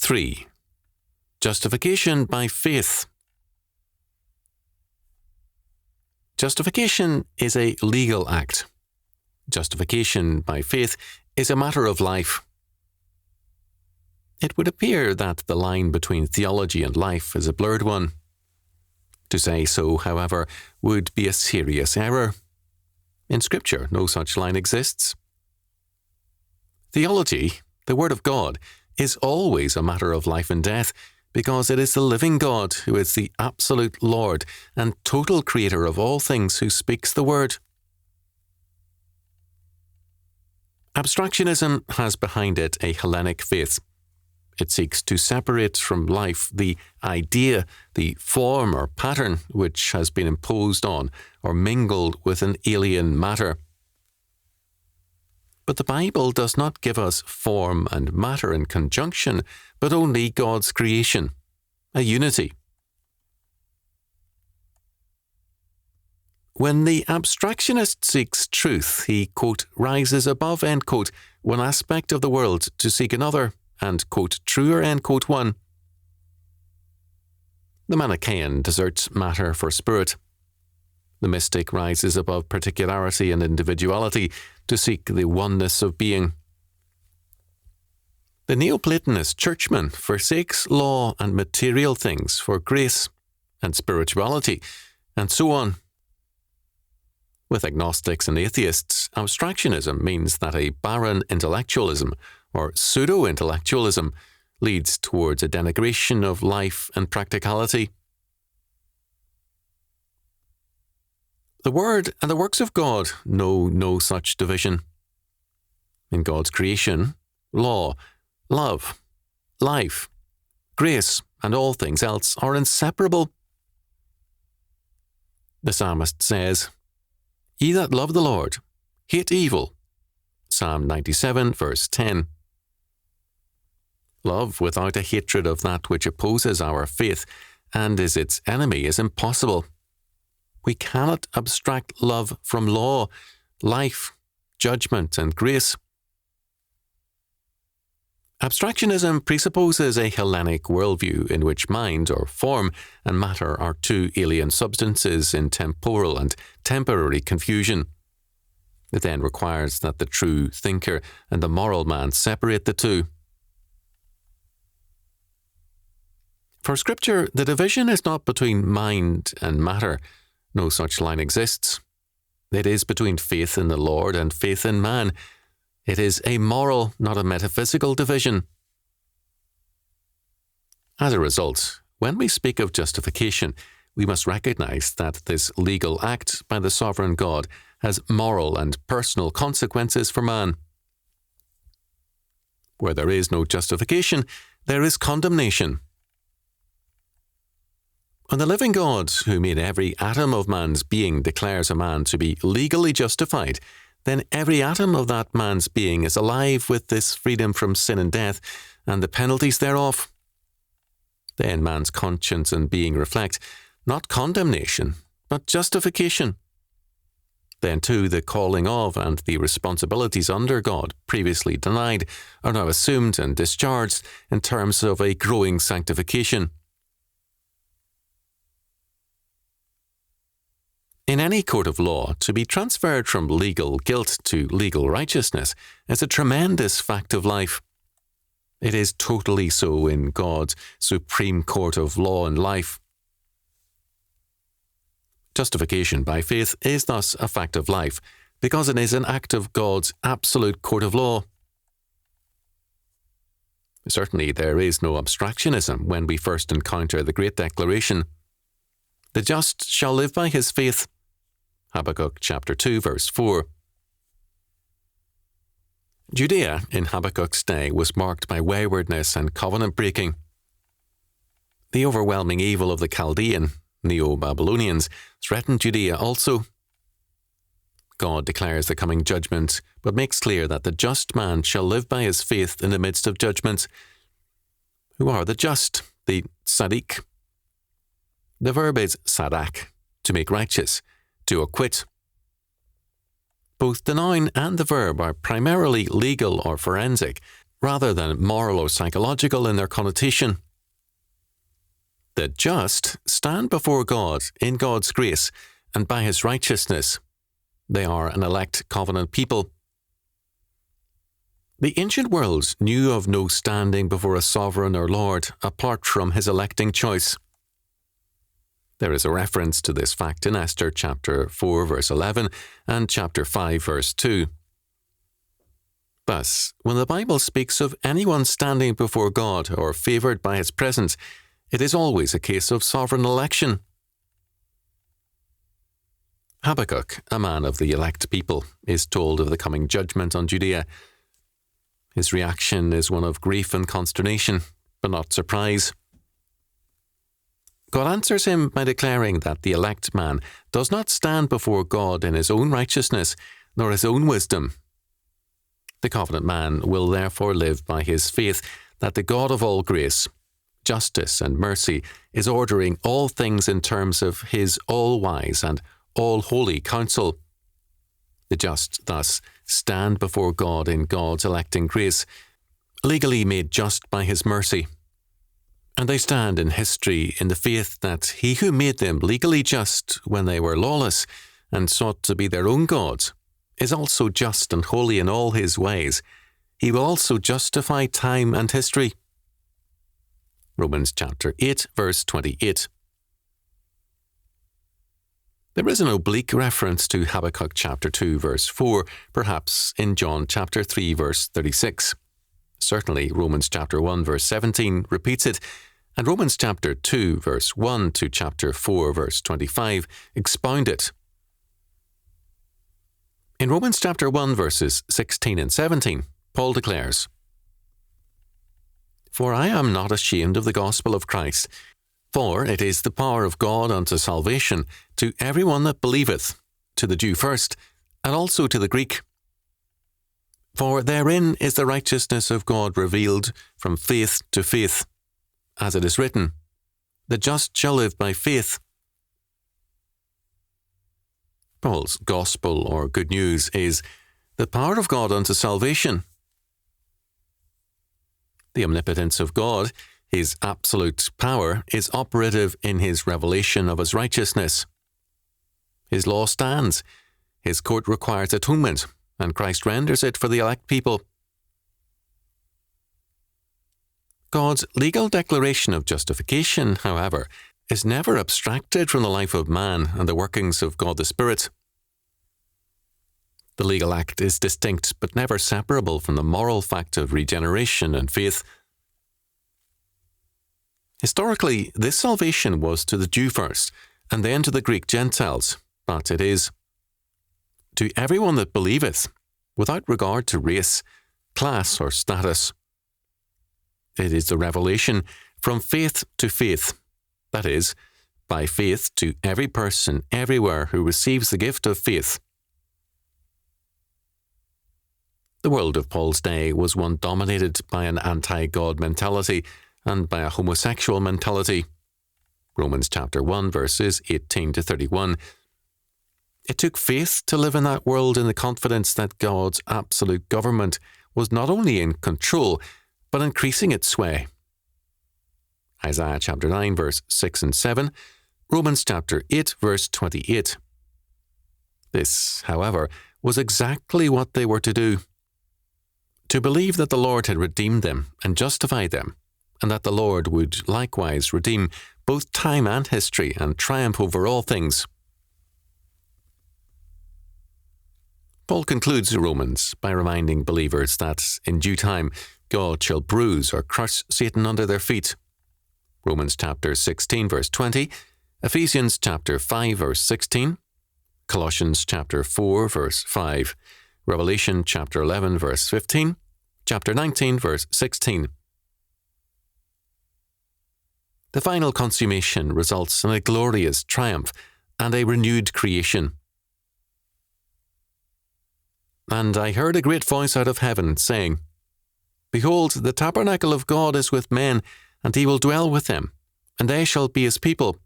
3. Justification by faith. Justification is a legal act. Justification by faith is a matter of life. It would appear that the line between theology and life is a blurred one. To say so, however, would be a serious error. In Scripture, no such line exists. Theology, the Word of God, is always a matter of life and death, because it is the living God who is the absolute Lord and total creator of all things who speaks the Word. Abstractionism has behind it a Hellenic faith. It seeks to separate from life the idea, the form or pattern which has been imposed on or mingled with an alien matter. But the Bible does not give us form and matter in conjunction, but only God's creation, a unity. When the abstractionist seeks truth, he, quote, rises above, end quote, one aspect of the world to seek another, and, quote, truer, end quote, one. The Manichaean deserts matter for spirit. The mystic rises above particularity and individuality to seek the oneness of being. The Neoplatonist churchman forsakes law and material things for grace and spirituality, and so on. With agnostics and atheists, abstractionism means that a barren intellectualism, or pseudo-intellectualism, leads towards a denigration of life and practicality. The Word and the works of God know no such division. In God's creation, law, love, life, grace, and all things else are inseparable. The psalmist says, "Ye that love the Lord, hate evil." Psalm 97, verse 10. Love without a hatred of that which opposes our faith and is its enemy is impossible. We cannot abstract love from law, life, judgment, and grace. Abstractionism presupposes a Hellenic worldview in which mind or form and matter are two alien substances in temporal and temporary confusion. It then requires that the true thinker and the moral man separate the two. For Scripture, the division is not between mind and matter. No such line exists. It is between faith in the Lord and faith in man. It is a moral, not a metaphysical division. As a result, when we speak of justification, we must recognize that this legal act by the sovereign God has moral and personal consequences for man. Where there is no justification, there is condemnation. When the living God, who made every atom of man's being, declares a man to be legally justified, then every atom of that man's being is alive with this freedom from sin and death and the penalties thereof. Then man's conscience and being reflect not condemnation, but justification. Then too the calling of and the responsibilities under God, previously denied, are now assumed and discharged in terms of a growing sanctification. In any court of law, to be transferred from legal guilt to legal righteousness is a tremendous fact of life. It is totally so in God's supreme court of law and life. Justification by faith is thus a fact of life, because it is an act of God's absolute court of law. Certainly there is no abstractionism when we first encounter the great declaration, "The just shall live by his faith." Habakkuk chapter 2, verse 4. Judea in Habakkuk's day was marked by waywardness and covenant breaking. The overwhelming evil of the Chaldean, Neo-Babylonians, threatened Judea also. God declares the coming judgment, but makes clear that the just man shall live by his faith in the midst of judgment. Who are the just? The tzaddik. The verb is sadak, to make righteous, to acquit. Both the noun and the verb are primarily legal or forensic, rather than moral or psychological in their connotation. The just stand before God in God's grace and by His righteousness. They are an elect covenant people. The ancient world knew of no standing before a sovereign or Lord apart from His electing choice. There is a reference to this fact in Esther chapter 4 verse 11 and chapter 5 verse 2. Thus, when the Bible speaks of anyone standing before God or favoured by His presence, it is always a case of sovereign election. Habakkuk, a man of the elect people, is told of the coming judgment on Judea. His reaction is one of grief and consternation, but not surprise. God answers him by declaring that the elect man does not stand before God in his own righteousness, nor his own wisdom. The covenant man will therefore live by his faith that the God of all grace, justice and mercy is ordering all things in terms of His all-wise and all-holy counsel. The just thus stand before God in God's electing grace, legally made just by His mercy. And they stand in history in the faith that He who made them legally just when they were lawless and sought to be their own gods is also just and holy in all His ways. He will also justify time and history. Romans chapter 8, verse 28. There is an oblique reference to Habakkuk chapter 2, verse 4, perhaps in John chapter 3, verse 36. Certainly, Romans chapter 1, verse 17 repeats it, and Romans chapter 2, verse 1 to chapter 4, verse 25 expound it. In Romans chapter 1, verses 16 and 17, Paul declares, "For I am not ashamed of the gospel of Christ, for it is the power of God unto salvation to every one that believeth, to the Jew first, and also to the Greek. For therein is the righteousness of God revealed from faith to faith, as it is written, the just shall live by faith." Paul's gospel or good news is the power of God unto salvation. The omnipotence of God, His absolute power, is operative in His revelation of His righteousness. His law stands, His court requires atonement, and Christ renders it for the elect people. God's legal declaration of justification, however, is never abstracted from the life of man and the workings of God the Spirit. The legal act is distinct but never separable from the moral fact of regeneration and faith. Historically, this salvation was to the Jew first, and then to the Greek Gentiles, but it is to everyone that believeth, without regard to race, class, or status. It is the revelation from faith to faith, that is, by faith to every person everywhere who receives the gift of faith. The world of Paul's day was one dominated by an anti-God mentality and by a homosexual mentality. Romans chapter 1, verses 18 to 31. It took faith to live in that world in the confidence that God's absolute government was not only in control, but increasing its sway. Isaiah chapter 9, verse 6 and 7, Romans chapter 8, verse 28. This, however, was exactly what they were to do. To believe that the Lord had redeemed them and justified them, and that the Lord would likewise redeem both time and history and triumph over all things. Paul concludes Romans by reminding believers that in due time God shall bruise or crush Satan under their feet. Romans chapter 16, verse 20, Ephesians chapter 5, verse 16, Colossians chapter 4, verse 5, Revelation chapter 11, verse 15, chapter 19, verse 16. The final consummation results in a glorious triumph and a renewed creation. "And I heard a great voice out of heaven, saying, Behold, the tabernacle of God is with men, and He will dwell with them, and they shall be His people.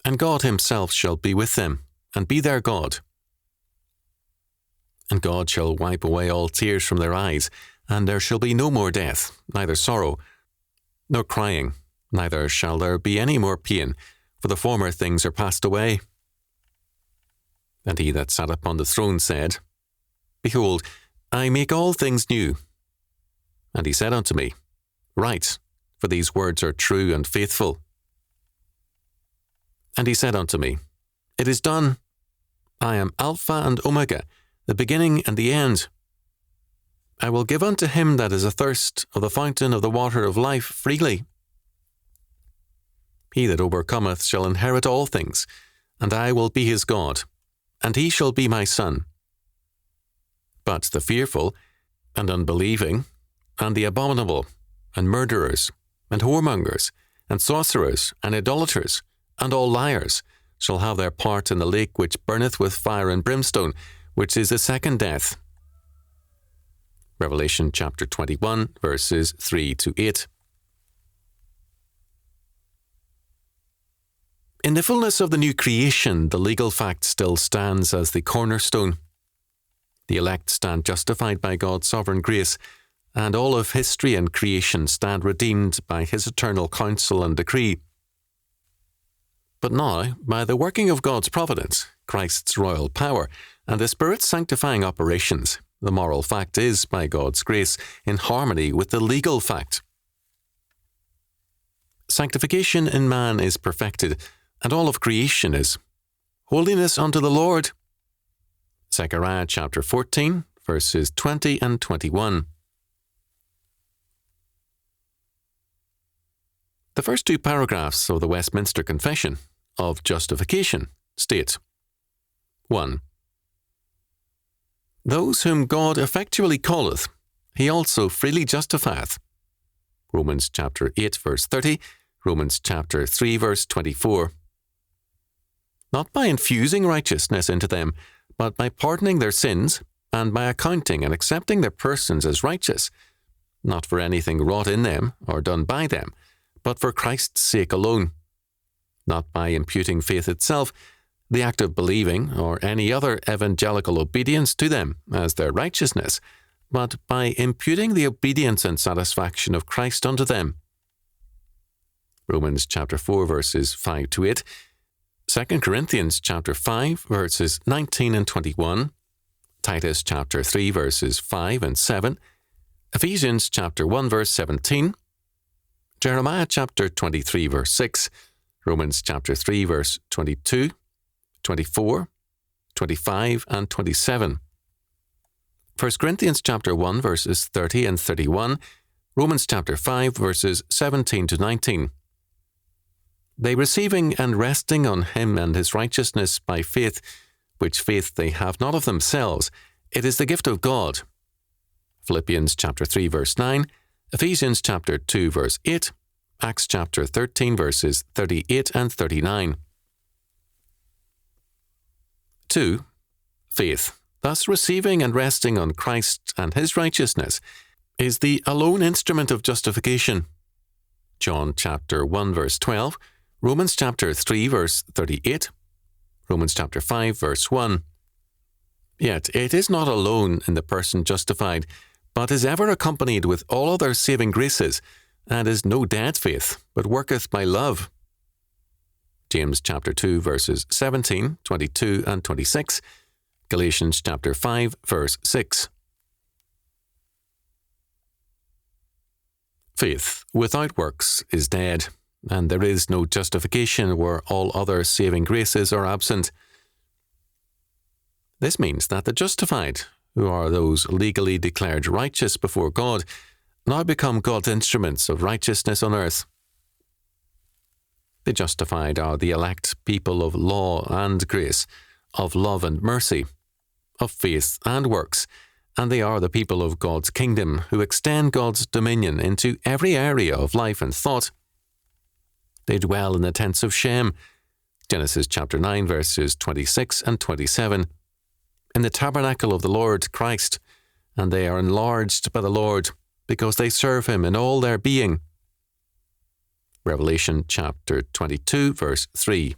And God Himself shall be with them, and be their God. And God shall wipe away all tears from their eyes, And there shall be no more death, neither sorrow, nor crying, neither shall there be any more pain, for the former things are passed away. And he that sat upon the throne said, Behold, I make all things new. And he said unto me, Write, for these words are true and faithful. And he said unto me, It is done. I am Alpha and Omega, the beginning and the end. I will give unto him that is athirst of the fountain of the water of life freely. He that overcometh shall inherit all things, and I will be his God, and he shall be my son. But the fearful, and unbelieving, and the abominable, and murderers, and whoremongers, and sorcerers, and idolaters, and all liars, shall have their part in the lake which burneth with fire and brimstone, which is the second death. Revelation chapter 21, verses 3 to 8. In the fullness of the new creation, the legal fact still stands as the cornerstone. The elect stand justified by God's sovereign grace, and all of history and creation stand redeemed by his eternal counsel and decree. But now, by the working of God's providence, Christ's royal power, and the Spirit's sanctifying operations, the moral fact is, by God's grace, in harmony with the legal fact. Sanctification in man is perfected, and all of creation is holiness unto the Lord. Zechariah chapter 14, verses 20 and 21. The first two paragraphs of the Westminster Confession of Justification state, 1. Those whom God effectually calleth, he also freely justifieth. Romans chapter 8, verse 30, Romans chapter 3, verse 24. Not by infusing righteousness into them, but by pardoning their sins, and by accounting and accepting their persons as righteous, not for anything wrought in them or done by them, but for Christ's sake alone, not by imputing faith itself, the act of believing, or any other evangelical obedience to them as their righteousness, but by imputing the obedience and satisfaction of Christ unto them. Romans chapter 4, verses 5 to 8, 2 Corinthians chapter 5, verses 19 and 21, Titus chapter 3, verses 5 and 7, Ephesians chapter 1, verse 17, Jeremiah chapter 23, verse 6, Romans chapter 3, verse 22, 24, 25, and 27, 1 Corinthians chapter 1, verses 30 and 31, Romans chapter 5, verses 17 to 19. They receiving and resting on him and his righteousness by faith, which faith they have not of themselves, it is the gift of God. Philippians chapter 3, verse 9, Ephesians chapter 2, verse 8, Acts chapter 13, verses 38 and 39. 2. Faith, thus receiving and resting on Christ and his righteousness, is the alone instrument of justification. John chapter 1, verse 12, Romans chapter 3, verse 38, Romans chapter 5, verse 1. Yet it is not alone in the person justified, but is ever accompanied with all other saving graces, and is no dead faith, but worketh by love. James chapter 2, verses 17, 22, and 26, Galatians chapter 5, verse 6. Faith without works is dead, and there is no justification where all other saving graces are absent. This means that the justified, who are those legally declared righteous before God, now become God's instruments of righteousness on earth. The justified are the elect people of law and grace, of love and mercy, of faith and works, and they are the people of God's kingdom who extend God's dominion into every area of life and thought. They dwell in the tents of Shem, Genesis chapter 9, verses 26 and 27, in the tabernacle of the Lord Christ, and they are enlarged by the Lord, because they serve him in all their being. Revelation chapter 22, verse 3.